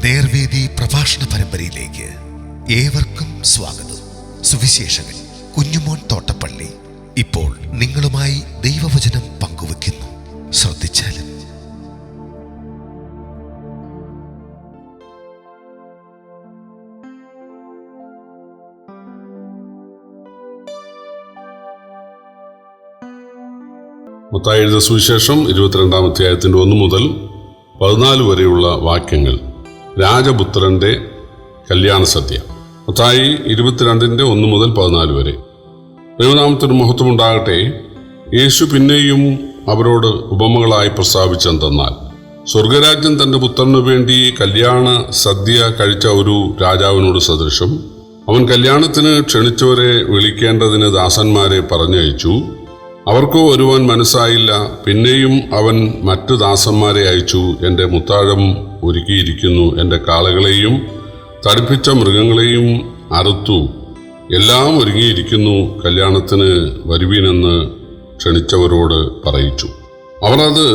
നേർവേദി പ്രഭാഷണ പരമ്പരയിലേക്ക് ഏവർക്കും സ്വാഗതം. സുവിശേഷകൻ കുഞ്ഞുമോൻ തോട്ടപ്പള്ളി ഇപ്പോൾ നിങ്ങളുമായി ദൈവവചനം പങ്കുവെക്കുന്നു. ശ്രദ്ധിച്ചാലും. മത്തായി എഴുതിയ സുവിശേഷം 22-ാം അധ്യായത്തിൻ്റെ 1 മുതൽ 14 വരെയുള്ള വാക്യങ്ങൾ. രാജപുത്രന്റെ കല്യാണ സദ്യ. മത്തായി 22-ന്റെ 1 മുതൽ 14 വരെ. ദൈവനാമത്തിന് മഹത്വമുണ്ടാകട്ടെ. യേശു പിന്നെയും അവരോട് ഉപമകളായി പ്രസ്താവിച്ചെന്തെന്നാൽ, സ്വർഗരാജ്യം തന്റെ പുത്രനു വേണ്ടി കല്യാണ സദ്യ കഴിച്ച ഒരു രാജാവിനോട് സദൃശം. അവൻ കല്യാണത്തിന് ക്ഷണിച്ചവരെ വിളിക്കേണ്ടതിന് ദാസന്മാരെ പറഞ്ഞയച്ചു. അവർക്കോ വരുവാൻ മനസ്സായില്ല. പിന്നെയും അവൻ മറ്റു ദാസന്മാരെ അയച്ചു. എൻ്റെ മുത്താഴം ഒരുക്കിയിരിക്കുന്നു, എൻ്റെ കാളകളെയും തടിപ്പിച്ച മൃഗങ്ങളെയും അറുത്തു, എല്ലാം ഒരുങ്ങിയിരിക്കുന്നു, കല്യാണത്തിന് വരുവീനെന്ന് ക്ഷണിച്ചവരോട് പറയിച്ചു. അവർ അത്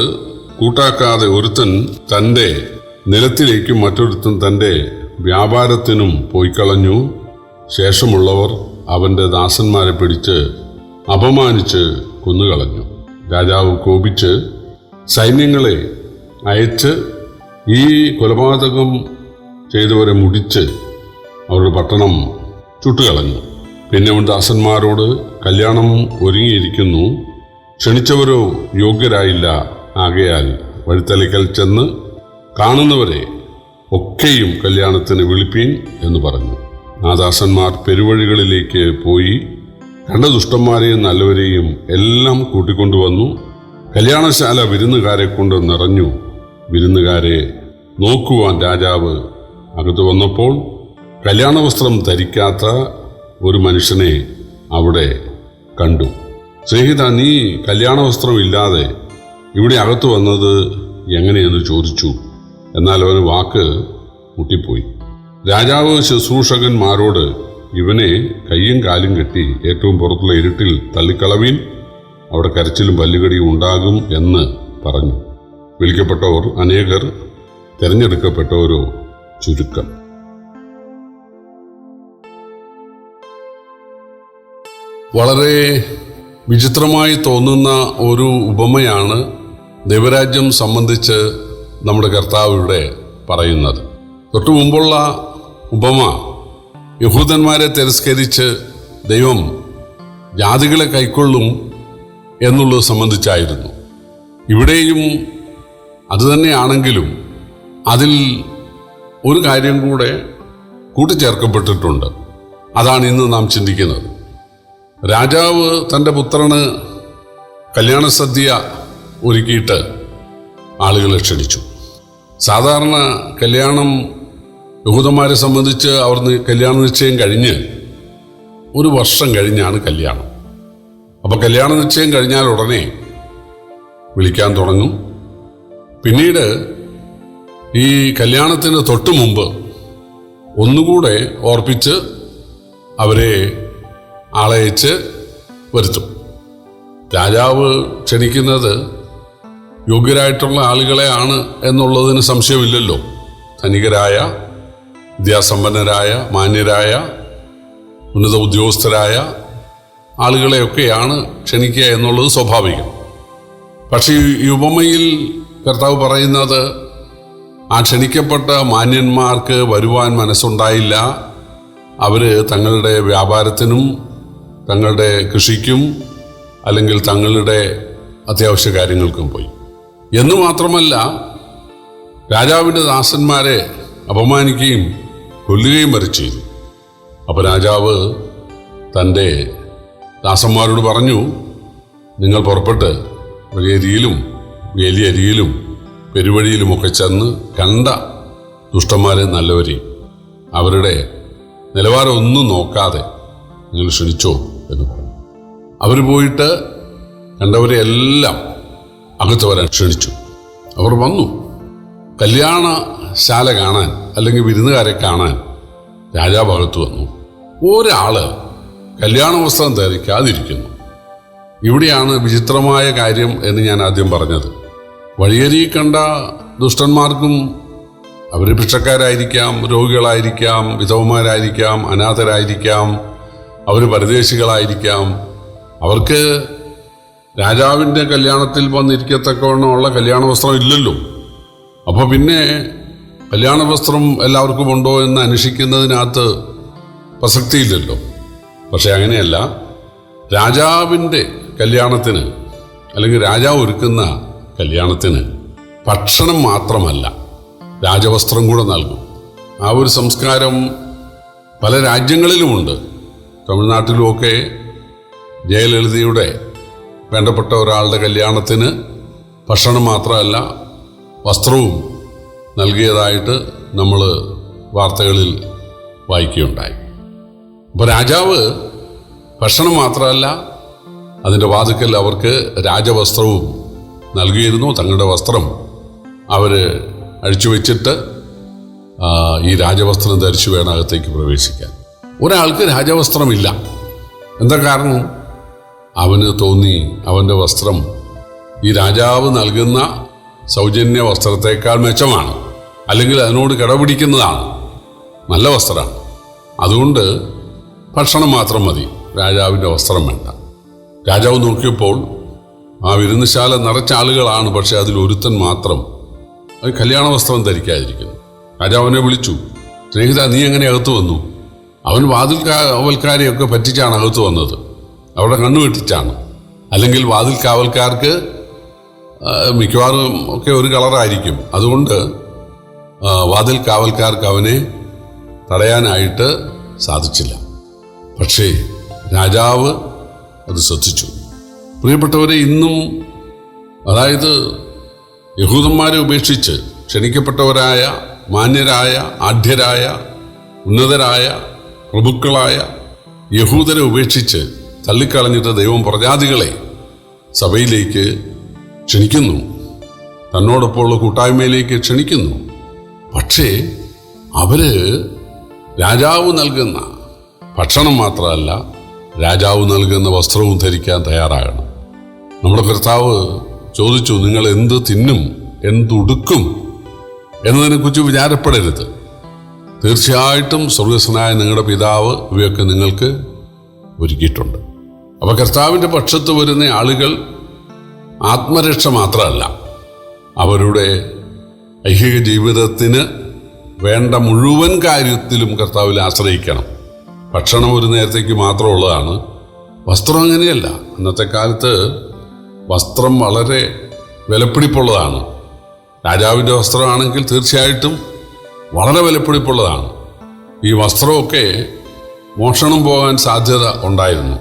കൂട്ടാക്കാതെ ഒരുത്തൻ തൻ്റെ നിലത്തിലേക്കും മറ്റൊരുത്തൻ തൻ്റെ വ്യാപാരത്തിനും പോയിക്കളഞ്ഞു. ശേഷമുള്ളവർ അവൻ്റെ ദാസന്മാരെ പിടിച്ച് അപമാനിച്ച് കൊന്നുകളഞ്ഞു. രാജാവ് കോപിച്ച് സൈന്യങ്ങളെ അയച്ച് ഈ കൊലപാതകം ചെയ്തവരെ മുടിച്ച് അവരുടെ പട്ടണം ചുട്ടുകളഞ്ഞു. പിന്നെ അവൻ ദാസന്മാരോട്, കല്യാണം ഒരുങ്ങിയിരിക്കുന്നു, ക്ഷണിച്ചവരോ യോഗ്യരായില്ല. ആകയാൽ വഴിത്തലയ്ക്കൽ ചെന്ന് കാണുന്നവരെ ഒക്കെയും കല്യാണത്തിന് വിളിപ്പീൻ എന്ന് പറഞ്ഞു. ആ ദാസന്മാർ പെരുവഴികളിലേക്ക് പോയി കണ്ട ദുഷ്ടന്മാരെയും നല്ലവരെയും എല്ലാം കൂട്ടിക്കൊണ്ടുവന്നു. കല്യാണശാല വിരുന്നുകാരെ കൊണ്ട് നിറഞ്ഞു. വിരുന്നുകാരെ നോക്കുവാൻ രാജാവ് അകത്ത് വന്നപ്പോൾ കല്യാണ വസ്ത്രം ധരിക്കാത്ത ഒരു മനുഷ്യനെ അവിടെ കണ്ടു. സ്നേഹിത, നീ കല്യാണ വസ്ത്രം ഇല്ലാതെ ഇവിടെ അകത്ത് വന്നത് എങ്ങനെയെന്ന് ചോദിച്ചു. എന്നാൽ അവന് വാക്ക് മുട്ടിപ്പോയി. രാജാവ് ശുശ്രൂഷകന്മാരോട്, ഇവനെ കയ്യും കാലും കെട്ടി ഏറ്റവും പുറത്തുള്ള ഇരുട്ടിൽ തള്ളിക്കളവീൻ, അവിടെ കരച്ചിലും പല്ലുകടിയും ഉണ്ടാകും എന്ന് പറഞ്ഞു. വിളിക്കപ്പെട്ടവർ അനേകർ, തിരഞ്ഞെടുക്കപ്പെട്ടവരോ ചുരുക്കം. വളരെ വിചിത്രമായി തോന്നുന്ന ഒരു ഉപമയാണ് ദൈവരാജ്യം സംബന്ധിച്ച് നമ്മുടെ കർത്താവ് ഇവിടെ പറയുന്നത്. തൊട്ടു മുമ്പുള്ള ഉപമ യഹൂദന്മാരെ തിരസ്കരിച്ച് ദൈവം ജാതികളെ കൈക്കൊള്ളും എന്നുള്ളത് സംബന്ധിച്ചായിരുന്നു. ഇവിടെയും അതുതന്നെയാണെങ്കിലും അതിൽ ഒരു കാര്യം കൂടെ കൂട്ടിച്ചേർക്കപ്പെട്ടിട്ടുണ്ട്. അതാണ് ഇന്ന് നാം ചിന്തിക്കുന്നത്. രാജാവ് തൻ്റെ പുത്രന് കല്യാണ സദ്യ ഒരുക്കിയിട്ട് ആളുകളെ ക്ഷണിച്ചു. സാധാരണ കല്യാണം യഹൂദന്മാരെ സംബന്ധിച്ച് അവർ കല്യാണ നിശ്ചയം കഴിഞ്ഞ് 1 വർഷം കഴിഞ്ഞാണ് കല്യാണം. അപ്പോൾ കല്യാണ നിശ്ചയം കഴിഞ്ഞാൽ ഉടനെ വിളിക്കാൻ തുടങ്ങും. പിന്നീട് ഈ കല്യാണത്തിന് തൊട്ട് മുമ്പ് ഒന്നുകൂടെ ഓർപ്പിച്ച് അവരെ ആളയച്ച് വരുത്തും. രാജാവ് ക്ഷണിക്കുന്നത് യോഗ്യരായിട്ടുള്ള ആളുകളെയാണ് എന്നുള്ളതിന് സംശയമില്ലല്ലോ. ധനികരായ, വിദ്യാസമ്പന്നരായ, മാന്യരായ, ഉന്നത ഉദ്യോഗസ്ഥരായ ആളുകളെയൊക്കെയാണ് ക്ഷണിക്കുക എന്നുള്ളത് സ്വാഭാവികം. പക്ഷേ ഈ ഉപമയിൽ കർത്താവ് പറയുന്നത്, ആ ക്ഷണിക്കപ്പെട്ട മാന്യന്മാർക്ക് വരുവാൻ മനസ്സുണ്ടായില്ല. അവർ തങ്ങളുടെ വ്യാപാരത്തിനും തങ്ങളുടെ കൃഷിക്കും അല്ലെങ്കിൽ തങ്ങളുടെ അത്യാവശ്യ കാര്യങ്ങൾക്കും പോയി. എന്നു മാത്രമല്ല, രാജാവിൻ്റെ ദാസന്മാരെ അപമാനിക്കുകയും കൊല്ലുകയും വരെ ചെയ്തു. അപ്പോൾ രാജാവ് തൻ്റെ ദാസന്മാരോട് പറഞ്ഞു, നിങ്ങൾ പുറപ്പെട്ട് വലിയരിയിലും വേലിയരിയിലും പെരുവഴിയിലുമൊക്കെ ചെന്ന് കണ്ട ദുഷ്ടന്മാരെ നല്ലവരെയും അവരുടെ നിലവാരം ഒന്നും നോക്കാതെ നിങ്ങൾ ക്ഷണിച്ചോ എന്ന് പറഞ്ഞു. അവർ പോയിട്ട് കണ്ടവരെ എല്ലാം അകത്ത് വരാൻ ക്ഷണിച്ചു. അവർ വന്നു. കല്യാണശാല കാണാൻ അല്ലെങ്കിൽ വിരുന്നുകാരെ കാണാൻ രാജാവ് അകത്ത് വന്നു. ഒരാള് കല്യാണ വസ്ത്രം ധരിക്കാതിരിക്കുന്നു. ഇവിടെയാണ് വിചിത്രമായ കാര്യം എന്ന് ഞാൻ ആദ്യം പറഞ്ഞത്. വഴിയരി കണ്ട ദുഷ്ടന്മാർക്കും അവർ ഭിക്ഷക്കാരായിരിക്കാം, രോഗികളായിരിക്കാം, വിധവമാരായിരിക്കാം, അനാഥരായിരിക്കാം, അവർ പരദേശികളായിരിക്കാം. അവർക്ക് രാജാവിൻ്റെ കല്യാണത്തിൽ വന്നിരിക്കത്തക്കവണ്ണമുള്ള കല്യാണ വസ്ത്രം ഇല്ലല്ലോ. അപ്പോൾ പിന്നെ കല്യാണ വസ്ത്രം എല്ലാവർക്കും ഉണ്ടോ എന്ന് അന്വേഷിക്കുന്നതിനകത്ത് പ്രസക്തിയില്ലല്ലോ. പക്ഷെ അങ്ങനെയല്ല, രാജാവിൻ്റെ കല്യാണത്തിന് അല്ലെങ്കിൽ രാജാവ് ഒരുക്കുന്ന കല്യാണത്തിന് ഭക്ഷണം മാത്രമല്ല, രാജവസ്ത്രം കൂടെ നൽകും. ആ ഒരു സംസ്കാരം പല രാജ്യങ്ങളിലുമുണ്ട്. തമിഴ്നാട്ടിലുമൊക്കെ ജയലളിതയുടെ വേണ്ടപ്പെട്ട ഒരാളുടെ കല്യാണത്തിന് ഭക്ഷണം മാത്രമല്ല വസ്ത്രവും നൽകിയതായിട്ട് നമ്മൾ വാർത്തകളിൽ വായിക്കുകയുണ്ടായി. അപ്പോൾ രാജാവ് ഭക്ഷണം മാത്രമല്ല, അതിൻ്റെ വാതുക്കൽ അവർക്ക് രാജവസ്ത്രവും നൽകിയിരുന്നു. തങ്ങളുടെ വസ്ത്രം അവർ അഴിച്ചു വെച്ചിട്ട് ഈ രാജവസ്ത്രം ധരിച്ചു വേണം അകത്തേക്ക് പ്രവേശിക്കാൻ. ഒരാൾക്ക് രാജവസ്ത്രമില്ല. എന്താ കാരണം? അവന് തോന്നി അവൻ്റെ വസ്ത്രം ഈ രാജാവ് നൽകുന്ന സൗജന്യ വസ്ത്രത്തേക്കാൾ മെച്ചമാണ്, അല്ലെങ്കിൽ അതിനോട് കിടപിടിക്കുന്നതാണ്, നല്ല വസ്ത്രമാണ്. അതുകൊണ്ട് ഭക്ഷണം മാത്രം മതി, രാജാവിൻ്റെ വസ്ത്രം വേണ്ട. രാജാവ് നോക്കിയപ്പോൾ ആ വിരുന്നുശാല നിറച്ച ആളുകളാണ്, പക്ഷെ അതിലൊരുത്തൻ മാത്രം അത് കല്യാണ വസ്ത്രം ധരിക്കാതിരിക്കുന്നു. രാജാവിനെ വിളിച്ചു, സ്നേഹിത, നീ എങ്ങനെ അകത്ത് വന്നു? അവൻ വാതിൽ കാവൽക്കാരെയൊക്കെ പറ്റിച്ചാണ് അകത്ത് വന്നത്. അവിടെ കണ്ണു വെട്ടിച്ചാണ്. അല്ലെങ്കിൽ വാതിൽ കാവൽക്കാർക്ക് മിക്കവാറും ഒക്കെ ഒരു കളറായിരിക്കും. അതുകൊണ്ട് വാതിൽ കാവൽക്കാർക്ക് അവനെ തടയാനായിട്ട് സാധിച്ചില്ല. പക്ഷേ രാജാവ് അത് ശ്രദ്ധിച്ചു. പ്രിയപ്പെട്ടവരെ, ഇന്നും അതായത് യഹൂദന്മാരെ ഉപേക്ഷിച്ച് ക്ഷണിക്കപ്പെട്ടവരായ, മാന്യരായ, ആഢ്യരായ, ഉന്നതരായ, പ്രഭുക്കളായ യഹൂദരെ ഉപേക്ഷിച്ച് തള്ളിക്കളഞ്ഞിട്ട് ദൈവം പ്രജാതികളെ സഭയിലേക്ക് ക്ഷണിക്കുന്നു, തന്നോടൊപ്പമുള്ള കൂട്ടായ്മയിലേക്ക് ക്ഷണിക്കുന്നു. പക്ഷേ അവര് രാജാവ് നൽകുന്ന ഭക്ഷണം മാത്രമല്ല, രാജാവ് നൽകുന്ന വസ്ത്രവും ധരിക്കാൻ തയ്യാറാകണം. നമ്മുടെ കർത്താവ് ചോദിച്ചു, നിങ്ങൾ എന്ത് തിന്നും എന്തുടുക്കും എന്നതിനെക്കുറിച്ച് വിചാരപ്പെടരുത്. തീർച്ചയായിട്ടും സ്വർഗസ്വനായ നിങ്ങളുടെ പിതാവ് ഇവയൊക്കെ നിങ്ങൾക്ക് ഒരുക്കിയിട്ടുണ്ട്. അപ്പോൾ കർത്താവിൻ്റെ പക്ഷത്ത് വരുന്ന ആളുകൾ ആത്മരക്ഷ മാത്രമല്ല, അവരുടെ ഐഹിക ജീവിതത്തിന് വേണ്ട മുഴുവൻ കാര്യത്തിലും കർത്താവിൽ ആശ്രയിക്കണം. ഭക്ഷണം ഒരു നേരത്തേക്ക് മാത്രമുള്ളതാണ്, വസ്ത്രം അങ്ങനെയല്ല. ഇന്നത്തെ കാലത്ത് വസ്ത്രം വളരെ വിലപിടിപ്പുള്ളതാണ്. രാജാവിൻ്റെ വസ്ത്രമാണെങ്കിൽ തീർച്ചയായിട്ടും വളരെ വിലപിടിപ്പുള്ളതാണ്. ഈ വസ്ത്രമൊക്കെ മോഷണം പോകാൻ സാധ്യത ഉണ്ടായിരുന്നു.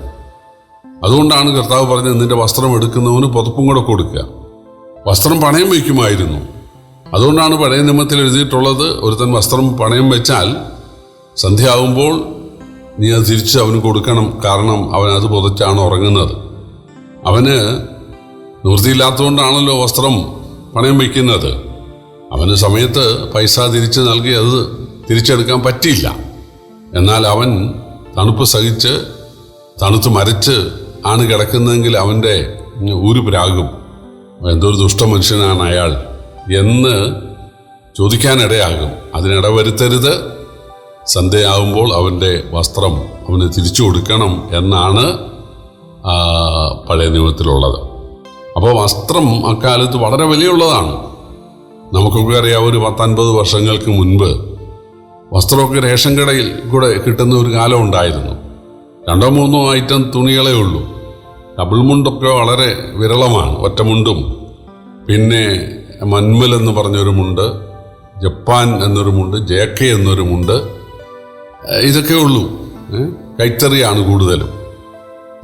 അതുകൊണ്ടാണ് കർത്താവ് പറഞ്ഞത്, നിന്റെ വസ്ത്രം എടുക്കുന്നവന് പുതപ്പും കൂടെ കൊടുക്കുക. വസ്ത്രം പണയം വയ്ക്കുമായിരുന്നു. അതുകൊണ്ടാണ് പഴയ നിയമത്തിൽ എഴുതിയിട്ടുള്ളത്, ഒരുത്തൻ വസ്ത്രം പണയം വെച്ചാൽ സന്ധ്യയാകുമ്പോൾ നീ അത് തിരിച്ച് അവന് കൊടുക്കണം. കാരണം അവൻ അത് പുതച്ചാണ് ഉറങ്ങുന്നത്. അവന് നിവൃത്തിയില്ലാത്തതുകൊണ്ടാണല്ലോ വസ്ത്രം പണയം വയ്ക്കുന്നത്. അവന് സമയത്ത് പൈസ തിരിച്ച് നൽകി അത് തിരിച്ചെടുക്കാൻ പറ്റിയില്ല. എന്നാൽ അവൻ തണുപ്പ് സഹിച്ച് തണുത്ത് മരച്ച് ആണ് കിടക്കുന്നതെങ്കിൽ അവൻ്റെ ഊരുപരാകും, എന്തൊരു ദുഷ്ട മനുഷ്യനാണ് അയാൾ എന്ന് ചോദിക്കാനിടയാകും. അതിനിട വരുത്തരുത്. സന്ധ്യയാകുമ്പോൾ അവൻ്റെ വസ്ത്രം അവന് തിരിച്ചു കൊടുക്കണം എന്നാണ് പഴയ നിയമത്തിലുള്ളത്. അപ്പോൾ വസ്ത്രം അക്കാലത്ത് വളരെ വിലയുള്ളതാണ്. നമുക്കൊക്കെ അറിയാം, ഒരു 10-50 വർഷങ്ങൾക്ക് മുൻപ് വസ്ത്രമൊക്കെ റേഷൻ കടയിൽ കൂടെ കിട്ടുന്ന ഒരു കാലം ഉണ്ടായിരുന്നു. 2-3 ഐറ്റം തുണികളേ ഉള്ളൂ. ഡബിൾ മുണ്ടൊക്കെ വളരെ വിരളമാണ്. ഒറ്റമുണ്ടും പിന്നെ മന്മൽ എന്ന് പറഞ്ഞൊരു മുണ്ട്, ജപ്പാൻ എന്നൊരു മുണ്ട്, JK എന്നൊരു മുണ്ട്, ഇതൊക്കെ ഉള്ളൂ. കൈത്തറിയാണ് കൂടുതലും.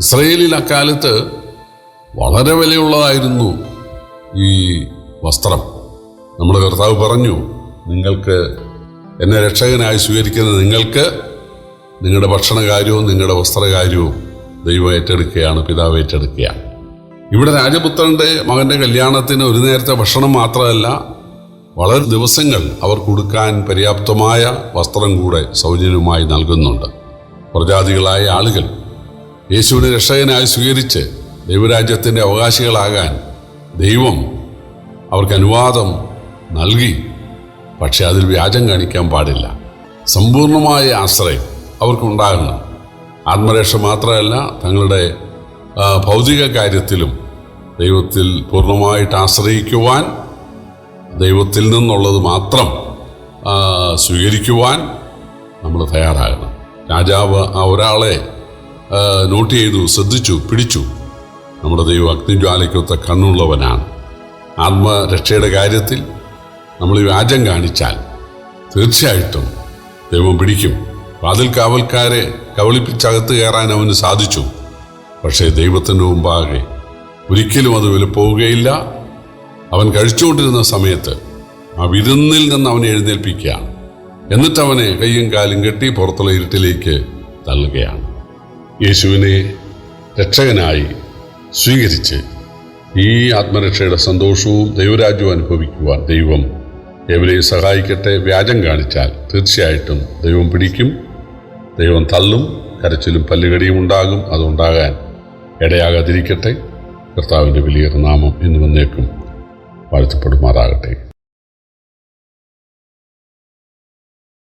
ഇസ്രയേലിൽ അക്കാലത്ത് വളരെ വിലയുള്ളതായിരുന്നു ഈ വസ്ത്രം. നമ്മുടെ കർത്താവ് പറഞ്ഞു, നിങ്ങൾക്ക് എന്നെ രക്ഷകനായി സ്വീകരിക്കുന്ന നിങ്ങൾക്ക് നിങ്ങളുടെ ഭക്ഷണകാര്യവും നിങ്ങളുടെ വസ്ത്രകാര്യവും ദൈവം ഏറ്റെടുക്കുകയാണ്, പിതാവ് ഏറ്റെടുക്കുകയാണ്. ഇവിടെ രാജപുത്രൻ്റെ മകൻ്റെ കല്യാണത്തിന് ഒരു നേരത്തെ ഭക്ഷണം മാത്രമല്ല, വളരെ ദിവസങ്ങൾ അവർ കൊടുക്കാൻ പര്യാപ്തമായ വസ്ത്രം കൂടെ സൗജന്യമായി നൽകുന്നുണ്ട്. പ്രജാതികളായ ആളുകൾ യേശുവിനെ രക്ഷകനായി സ്വീകരിച്ച് ദൈവരാജ്യത്തിൻ്റെ അവകാശികളാകാൻ ദൈവം അവർക്ക് അനുവാദം നൽകി. പക്ഷെ അതിൽ വ്യാജം കാണിക്കാൻ പാടില്ല. സമ്പൂർണമായ ആശ്രയം അവർക്കുണ്ടാകണം. ആത്മരക്ഷ മാത്രമല്ല, തങ്ങളുടെ ഭൗതിക കാര്യത്തിലും ദൈവത്തിൽ പൂർണ്ണമായിട്ട് ആശ്രയിക്കുവാൻ, ദൈവത്തിൽ നിന്നുള്ളത് മാത്രം സ്വീകരിക്കുവാൻ നമ്മൾ തയ്യാറാകണം. രാജാവ് ആ ഒരാളെ നോട്ട് ചെയ്തു, ശ്രദ്ധിച്ചു, പിടിച്ചു. നമ്മുടെ ദൈവം അഗ്നിജ്വാലയ്ക്കൊത്ത കണ്ണുള്ളവനാണ്. ആത്മരക്ഷയുടെ കാര്യത്തിൽ നമ്മൾ വ്യാജം കാണിച്ചാൽ തീർച്ചയായിട്ടും ദൈവം പിടിക്കും. വാതിൽ കാവൽക്കാരെ കബളിപ്പിച്ചകത്ത് കയറാൻ അവന് സാധിച്ചു. പക്ഷേ ദൈവത്തിൻ്റെ മുമ്പാകെ ഒരിക്കലും അത് വിലപ്പോവുകയില്ല. അവൻ കഴിച്ചുകൊണ്ടിരുന്ന സമയത്ത് ആ വിരുന്നിൽ നിന്ന് അവനെ എഴുന്നേൽപ്പിക്കുകയാണ്. എന്നിട്ട് അവനെ കയ്യും കാലും കെട്ടി പുറത്തുള്ള ഇരുട്ടിലേക്ക് തള്ളുകയാണ്. യേശുവിനെ രക്ഷകനായി സ്വീകരിച്ച് ഈ ആത്മരക്ഷയുടെ സന്തോഷവും ദൈവരാജ്യവും അനുഭവിക്കുവാൻ ദൈവം ഏവരെയും സഹായിക്കട്ടെ. വ്യാജം കാണിച്ചാൽ തീർച്ചയായിട്ടും ദൈവം പിടിക്കും, ദൈവം തള്ളും, കരച്ചിലും പല്ലുകടിയും ഉണ്ടാകും. അതുണ്ടാകാൻ ഇടയാകാതിരിക്കട്ടെ. കർത്താവിൻ്റെ വലിയ നാമം ഇന്ന് വന്നേക്കും വാഴ്ത്തപ്പെടുമാറാകട്ടെ.